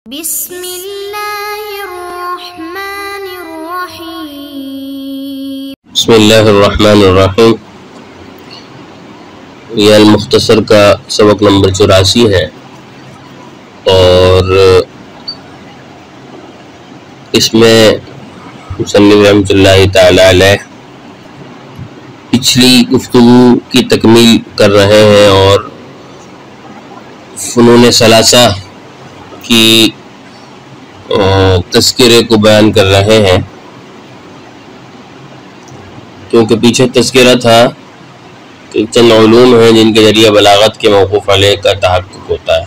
بسم اللہ الرحمن الرحیم۔ بسم اللہ الرحمن الرحیم۔ یہ المختصر کا سبق نمبر 84 ہے اور اس میں مصنف رحمۃ اللہ تعالی علیہ پچھلی گفتگو کی تکمیل کر رہے ہیں اور فنون ثلاثہ کی تذکرے کو بیان کر رہے ہیں، کیونکہ پیچھے تذکرہ تھا کہ چند علوم ہیں جن کے ذریعے بلاغت کے موقوف علیہ کا تحقق ہوتا ہے،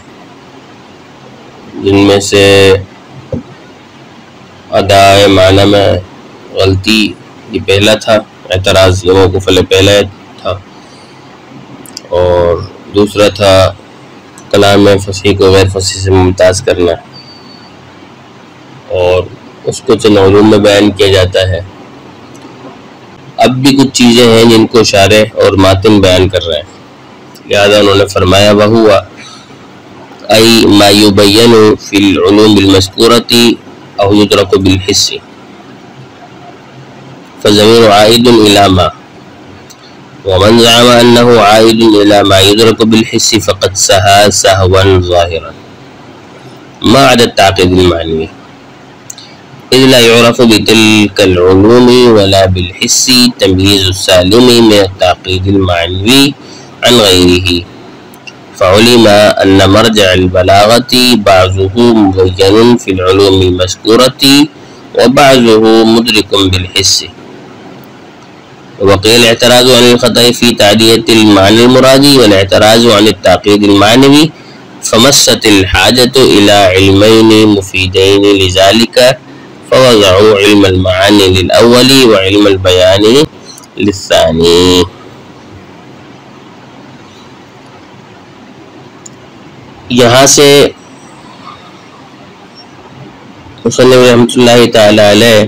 جن میں سے ادائے معنی میں غلطی یہ پہلا تھا، اعتراض یہ موقوف علیہ پہلا تھا، اور دوسرا تھا کلام فصیح کو غیر فصیح سے ممتاز کرنا، اور اس کو چند علوم میں بیان کیا جاتا ہے۔ اب بھی کچھ چیزیں ہیں جن کو شارح اور ماتن بیان کر رہے ہیں، لہذا انہوں نے فرمایا وَهُوَ أي ما يبين في العلوم المذكورة أو يدرك بالحس، فالضمير عائد إلى ما، ومن زعم أنه عائد إلى ما يدرك بالحس فقد سهى سهوا ظاهرا ما عدا التعقيد المعنوي، إذ لا يعرف بتلك العلوم ولا بالحس تمييز السالم من التعقيد المعنوي عن غيره، فعلم أن مرجع البلاغة بعضه مبين في العلوم المذكورة وبعضه مدرك بالحس، وبقي الاعتراض عن الخطأ في تعدية المعنى المرادي والاعتراض عن التعقيد المعنوي، فمست الحاجة إلى علمين مفيدين لذلك فوضعوا علم المعاني للأول وعلم البيان للثاني۔ یہاں سے مصنف رحمۃ اللہ تعالی علیہ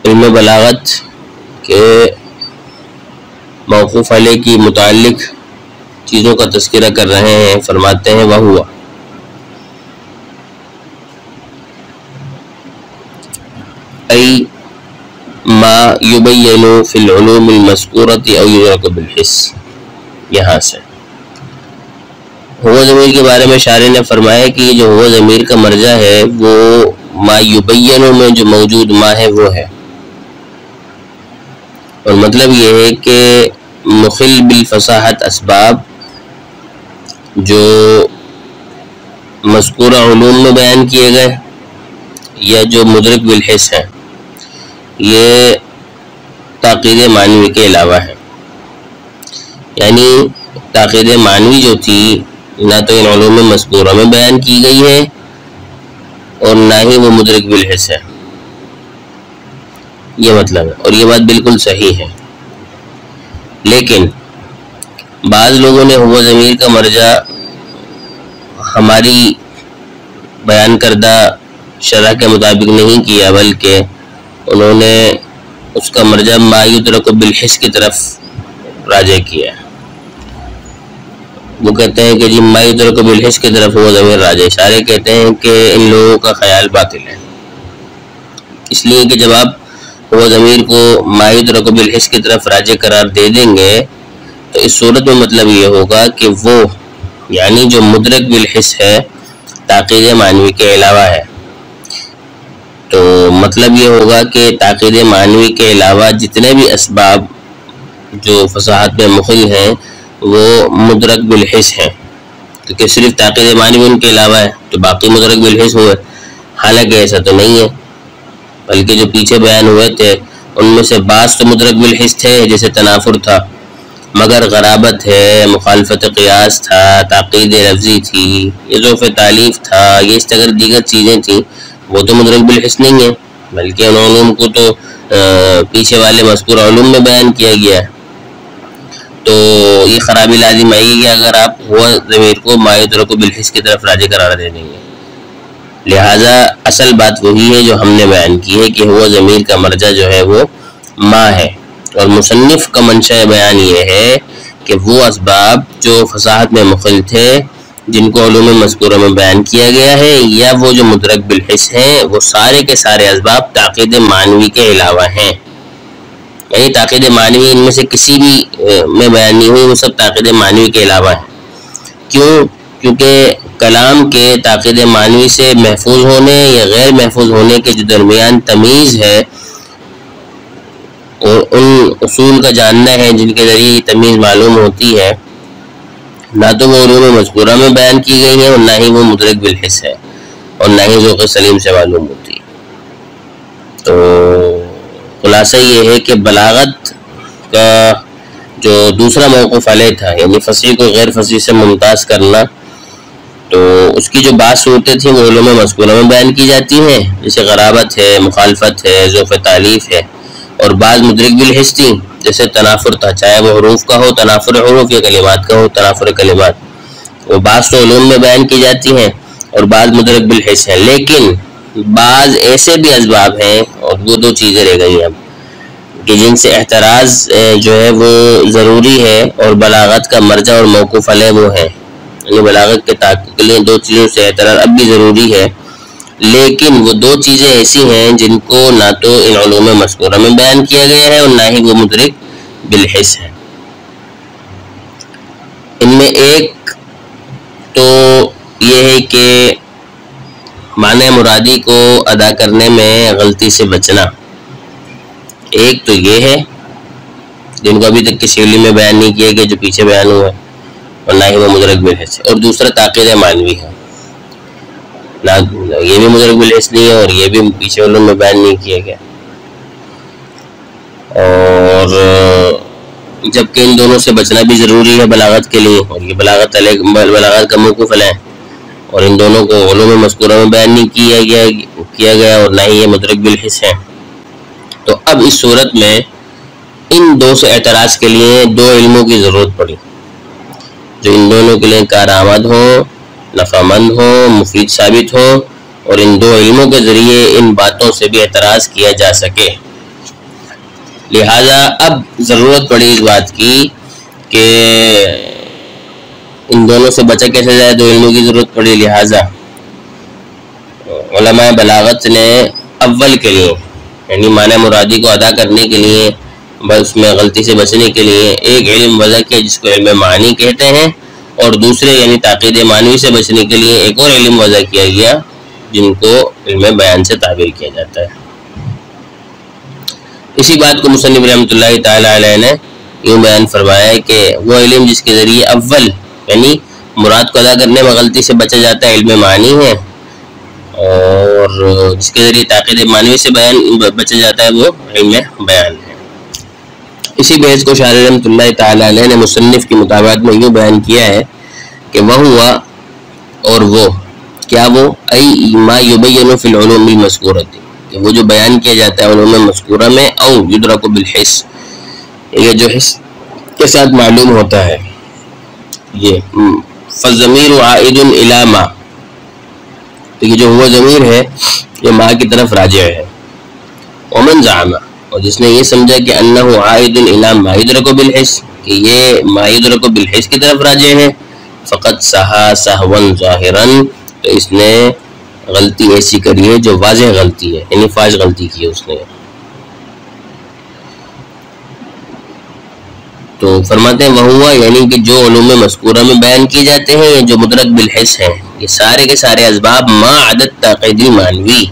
علم بلاغت کے موقوف علیہ کی متعلق چیزوں کا تذکرہ کر رہے ہیں، فرماتے ہیں وَهُوَ أي ما يبين في العلوم المذكورة أو يدرك بالحس۔ یہاں سے ہوا ضمیر کے بارے میں شارح نے فرمایا کہ جو ہوا ضمیر کا مرجع ہے وہ ما یبین میں جو موجود ما ہے وہ ہے، اور مطلب یہ ہے کہ مخل بالفصاحت اسباب جو مذکورہ علوم میں بیان کیے گئے یا جو مدرک بالحس ہیں، یہ تاقید معنوی کے علاوہ ہے، یعنی تاقید معنوی جو تھی نہ تو ان علوم مذکورہ میں بیان کی گئی ہے اور نہ ہی وہ مدرک بالحس ہے، یہ مطلب ہے، اور یہ بات بالکل صحیح ہے۔ لیکن بعض لوگوں نے ہوا ضمیر کا مرجع ہماری بیان کردہ شرح کے مطابق نہیں کیا، بلکہ انہوں نے اس کا مرجع ما یدرک بالحس کی طرف راجع کیا ہے۔ وہ کہتے ہیں کہ جی ما یدرک بالحس کی طرف ہوا ضمیر راجع، سارے کہتے ہیں کہ ان لوگوں کا خیال باطل ہے، اس لیے کہ جب آپ ہوا ضمیر کو ما یدرک بالحس کی طرف راجع قرار دے دیں گے تو اس صورت میں مطلب یہ ہوگا کہ وہ یعنی جو مدرک بالحس ہے تاقید معنوی کے علاوہ ہے، تو مطلب یہ ہوگا کہ تاقید معنوی کے علاوہ جتنے بھی اسباب جو فصاحت میں مخل ہیں وہ مدرک بالحس ہیں، کیونکہ صرف تاقید معنوی ان کے علاوہ ہے تو باقی مدرک بالحس ہوئے، حالانکہ ایسا تو نہیں ہے، بلکہ جو پیچھے بیان ہوئے تھے ان میں سے بعض تو مدرک بالحس تھے جیسے تنافر تھا، مگر غرابت ہے، مخالفت قیاس تھا، تاقید لفظی تھی، اضافہ تالیف تھا، یہ اس طرح دیگر چیزیں تھیں، وہ تو مدرک بالحس نہیں ہے، بلکہ ان علوم کو تو پیچھے والے مذکور علوم میں بیان کیا گیا ہے۔ تو یہ خرابی لازم آئی کہ اگر آپ ہوا ضمیر کو ما یدرک بالحس کی طرف راجع قرار دے دیں گے، لہٰذا اصل بات وہی ہے جو ہم نے بیان کی ہے کہ ہوا ضمیر کا مرجع جو ہے وہ ما ہے، اور مصنف کا منشأ بیان یہ ہے کہ وہ اسباب جو فصاحت میں مخل تھے جن کو علوم مذکورہ میں بیان کیا گیا ہے، یا وہ جو مدرک بالحس ہیں وہ سارے کے سارے اسباب تاقید معنوی کے علاوہ ہیں. یعنی تاقید معنوی ان میں سے کسی بھی میں بیان نہیں ہوئی، وہ سب تاقید معنوی کے علاوہ ہیں. کیوں؟ کیونکہ کلام کے تاقید معنوی سے محفوظ ہونے یا غیر محفوظ ہونے کے جو درمیان تمیز ہے، اور ان اصول کا جاننا ہے جن کے ذریعے یہ تمیز معلوم ہوتی ہے، نہ تو وہ علوم مذکورہ میں بیان کی گئی ہیں اور نہ ہی وہ مدرک بالحس ہے، اور نہ ہی ذوق سلیم سے معلوم ہوتی ہے. تو خلاصہ یہ ہے کہ بلاغت کا جو دوسرا موقف علیہ تھا، یعنی فصیح کو غیر فصیح سے ممتاز کرنا، تو اس کی جو بعض صورتیں تھیں وہ علوم مذکورہ میں بیان کی جاتی ہیں، جیسے غرابت ہے، مخالفت ہے، ذوف تعلیف ہے، اور بعض مدرک بالحس تھیں جیسے تنافر تھا، چاہے وہ حروف کا ہو تنافر حروف یا کلمات کا ہو تنافر کلمات. وہ بعض تو علوم میں بیان کی جاتی ہیں اور بعض مدرک بالحس ہیں، لیکن بعض ایسے بھی اسباب ہیں، اور وہ دو چیزیں رہ گئی اب، کہ جن سے احتراز جو ہے وہ ضروری ہے، اور بلاغت کا مرجع اور موقوف علیہ وہ ہے. یعنی بلاغت کے تحقیق کے لیے دو چیزوں سے احتراز اب بھی ضروری ہے، لیکن وہ دو چیزیں ایسی ہیں جن کو نہ تو ان علوم مذکورہ میں بیان کیا گیا ہے اور نہ ہی وہ مدرک بالحس ہے. ان میں ایک تو یہ ہے کہ معنی مرادی کو ادا کرنے میں غلطی سے بچنا. ایک تو یہ ہے جن کو ابھی تک کسی علم میں بیان نہیں کیا گیا جو پیچھے بیان ہوا ہے، اور نہ ہی وہ مدرک بالحس ہے. اور دوسرا تاقید معنوی ہے، نہ یہ بھی مدرک بالحس نہیں ہے اور یہ بھی پیچھے علوم میں بیان نہیں کیا گیا. اور جبکہ ان دونوں سے بچنا بھی ضروری ہے بلاغت کے لیے، اور یہ بلاغت کا موقوف علیہ، اور ان دونوں کو علوم مذکورہ میں بیان نہیں کیا گیا اور نہ ہی یہ مدرک بالحس ہے. تو اب اس صورت میں ان دو سے اعتراض کے لیے دو علموں کی ضرورت پڑی جو ان دونوں کے لیے کارآمد ہو، نفع مند ہو، مفید ثابت ہو، اور ان دو علموں کے ذریعے ان باتوں سے بھی اعتراض کیا جا سکے. لہذا اب ضرورت پڑی اس بات کی کہ ان دونوں سے بچا کیسے جائے، دو علموں کی ضرورت پڑی. لہذا علماء بلاغت نے اول کے لیے یعنی معنی مرادی کو ادا کرنے کے لیے، بس میں غلطی سے بچنے کے لیے ایک علم وضع کیا جس کو علم معنی کہتے ہیں، اور دوسرے یعنی تاقید معنوی سے بچنے کے لیے ایک اور علم وضع کیا گیا جن کو علم بیان سے تعبیر کیا جاتا ہے. اسی بات کو مصنف رحمۃ اللہ تعالی علیہ نے یوں بیان فرمایا ہے کہ وہ علم جس کے ذریعے اول یعنی مراد کو ادا کرنے میں غلطی سے بچا جاتا ہے علم معنی ہے، اور جس کے ذریعے تاقید معنوی سے بچا جاتا ہے وہ علم بیان ہے. اسی بحث کو شارح رحمۃ اللہ تعالی علیہ نے مصنف کی مطابقت میں یوں بیان کیا ہے کہ وہ ہوا اور وہ کیا وہ ای ما یبین فی العلوم المذکورہ، کہ وہ جو بیان کیا جاتا ہے علوم مذکورہ میں، او یدرک بالحس، یہ جو حس کے ساتھ معلوم ہوتا ہے. یہ فالضمیر عائد الی ما، تو یہ جو ہوا ضمیر ہے یہ ما کی طرف راجع ہے. ومن زعم، اور جس نے یہ سمجھا کہ انہ عائد الی ما یدرک بالحس، کہ یہ ما یدرک بالحس کی طرف راجع ہے، فقط سہا سہوا ظاہرا، تو اس نے غلطی ایسی کری ہے جو واضح غلطی ہے، یعنی فاش غلطی کی ہے اس نے. تو فرماتے ہیں وہوا یعنی کہ جو علوم مذکورہ میں بیان کیے جاتے ہیں یا جو مدرک بالحس ہیں، یہ سارے کے سارے اسباب ما عدد تاقید معنوی،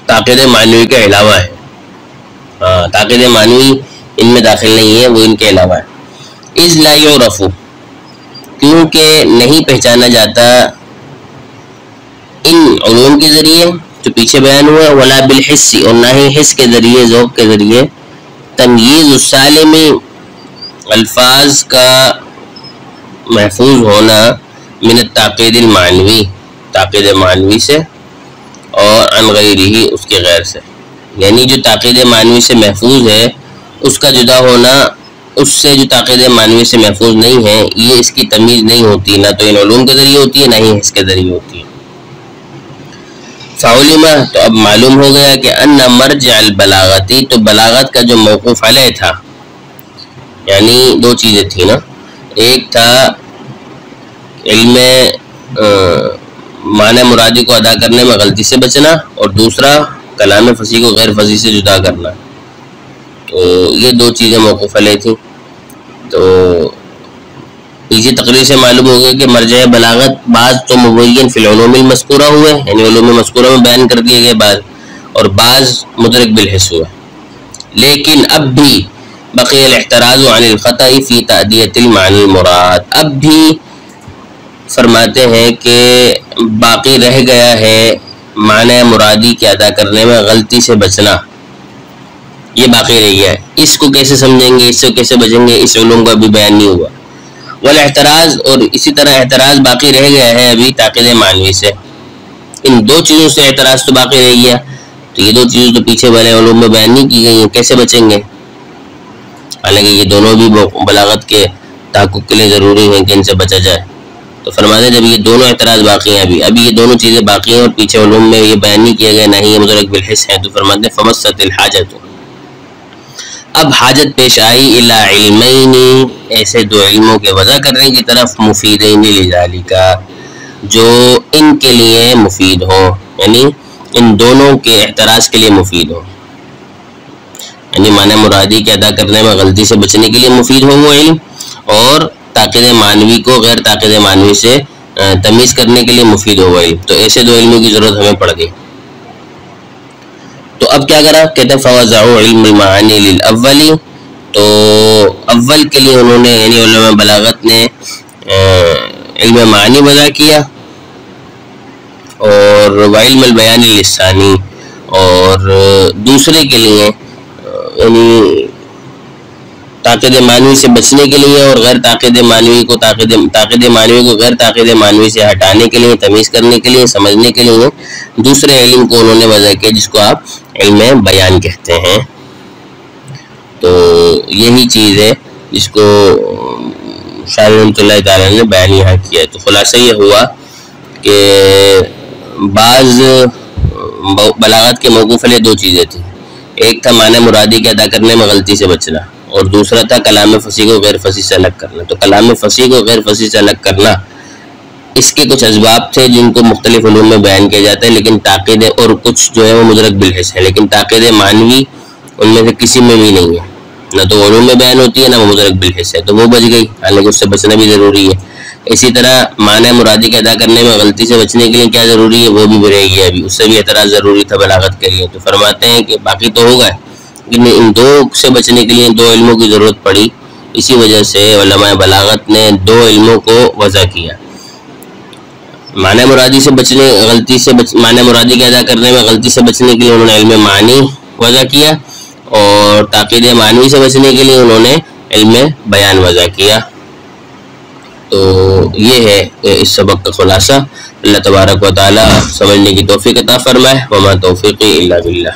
تاقید معنوی کے علاوہ ہے. تاقید معنوی ان میں داخل نہیں ہے، وہ ان کے علاوہ ہے. اذ لا یعرف، کیونکہ نہیں پہچانا جاتا ان علوم کے ذریعے جو پیچھے بیان ہوا، ولا بالحس، اور نہ ہی حس کے ذریعے ذوق کے ذریعے، تمییز السالم، الفاظ کا محفوظ ہونا، من التعقید المعنوی، تعقید معنوی سے، اور عن غیرہ، اس کے غیر سے. یعنی جو تعقید معنوی سے محفوظ ہے اس کا جدا ہونا اس سے جو تعقید معنوی سے محفوظ نہیں ہے، یہ اس کی تمیز نہیں ہوتی، نہ تو ان علوم کے ذریعے ہوتی ہے نہ ہی اس کے ذریعے ہوتی ہے. فعلم، تو اب معلوم ہو گیا کہ ان مرجع البلاغتی، تو بلاغت کا جو موقوف علیہ تھا، یعنی دو چیزیں تھیں نا، ایک تھا علم معنی مرادی کو ادا کرنے میں غلطی سے بچنا، اور دوسرا کلام فصیح کو غیر فصیح سے جدا کرنا. تو یہ دو چیزیں موقوف علیہ تھیں. تو اسی تقریر سے معلوم ہو گیا کہ مرجع بلاغت بعض تو مبین فی العلوم المذکورہ ہوئے، یعنی علوم مذکورہ میں بیان کر دیے گئے بعض، اور بعض مدرک بالحس ہوئے. لیکن اب بھی بقی الاحتراز عن الخطأ فی تأدیۃ المعنی المراد، اب بھی فرماتے ہیں کہ باقی رہ گیا ہے معنی مرادی کے ادا کرنے میں غلطی سے بچنا، یہ باقی رہ گیا ہے. اس کو کیسے سمجھیں گے، اس سے کیسے بچیں گے، اس علوم کا بھی بیان نہیں ہوا. والاحتراز، اور اسی طرح احتراز باقی رہ گیا ہے ابھی تاقید معنوی سے. ان دو چیزوں سے احتراز تو باقی رہ گیا، تو یہ دو چیزیں تو پیچھے والے علوم میں بیان نہیں کی گئی ہیں، کیسے بچیں گے؟ حالانکہ یہ دونوں بھی بلاغت کے تحقق کے لیے ضروری ہیں کہ ان سے بچا جائے. تو فرماتے ہیں جب یہ دونوں اعتراض باقی ہیں، ابھی یہ دونوں چیزیں باقی ہیں اور پیچھے علوم میں یہ بیان نہیں کیا گیا، نہ ہی یہ مدرک بالحس ہیں، تو فرماتے ہیں فمست الحاجت، اب حاجت پیش آئی الی علمین، ایسے دو علموں کے وضع کرنے کی طرف، مفیدین لذالک، جو ان کے لیے مفید ہوں، یعنی ان دونوں کے اعتراض کے لیے مفید ہوں، یعنی معنی مرادی کے ادا کرنے میں غلطی سے بچنے کے لیے مفید ہوں وہ علم، اور تاقید معنوی کو غیر تاقید معنوی سے تمیز کرنے کے لیے مفید ہو وہ علم. تو ایسے دو علموں کی ضرورت ہمیں پڑ گئی. تو اب کیا کرا؟ کہتے ہیں فوضعوا علم المعانی للاولی، تو اول کے لیے انہوں نے یعنی علماء بلاغت نے علم معانی وضع کیا، اور وعلم البیان للثانی، اور دوسرے کے لیے یعنی تاقید معنوی سے بچنے کے لیے اور غیر تاقید معنوی کو تاقید معنوی کو غیر تاقید معنوی سے ہٹانے کے لیے، تمیز کرنے کے لیے، سمجھنے کے لیے دوسرے علم کو انہوں نے وضع کیا جس کو آپ علم بیان کہتے ہیں. تو یہی چیز ہے جس کو شاہ رحمۃ اللہ تعالیٰ نے بیان یہاں کیا ہے. تو خلاصہ یہ ہوا کہ بعض بلاغت کے موقوف علیہ دو چیزیں تھیں، ایک تھا معنی مرادی کے ادا کرنے میں غلطی سے بچنا، اور دوسرا تھا کلام فصیح کو غیر فصیح سے الگ کرنا. تو کلام فصیح کو غیر فصیح سے الگ کرنا، اس کے کچھ اسباب تھے جن کو مختلف علوم میں بیان کیا جاتا ہے، لیکن تاقید اور کچھ جو ہے وہ مدرک بالحس ہے، لیکن تاقید معنوی ان میں سے کسی میں بھی نہیں ہے، نہ تو علوم میں بیان ہوتی ہے نہ وہ مدرک بالحس ہے، تو وہ بچ گئی، حالانکہ اس سے بچنا بھی ضروری ہے. اسی طرح معنی مرادی کے ادا کرنے میں غلطی سے بچنے کے لیے کیا ضروری ہے، وہ بھی رہ گیا، ابھی اس سے بھی اعتراض ضروری تھا بلاغت کے لیے. تو فرماتے ہیں کہ باقی تو ہوگا، لیکن ان دو سے بچنے کے لیے دو علموں کی ضرورت پڑی. اسی وجہ سے علماء بلاغت نے دو علموں کو وضع کیا، معنی مرادی سے بچنے معنی مرادی کے ادا کرنے میں غلطی سے بچنے کے لیے انہوں نے علم معنی وضع کیا، اور تاقید معنوی سے بچنے کے لیے انہوں نے علم بیان وضع کیا. تو یہ ہے اس سبق کا خلاصہ. اللہ تبارک و تعالی سمجھنے کی توفیق عطا فرمائے. وما توفیقی الا باللہ.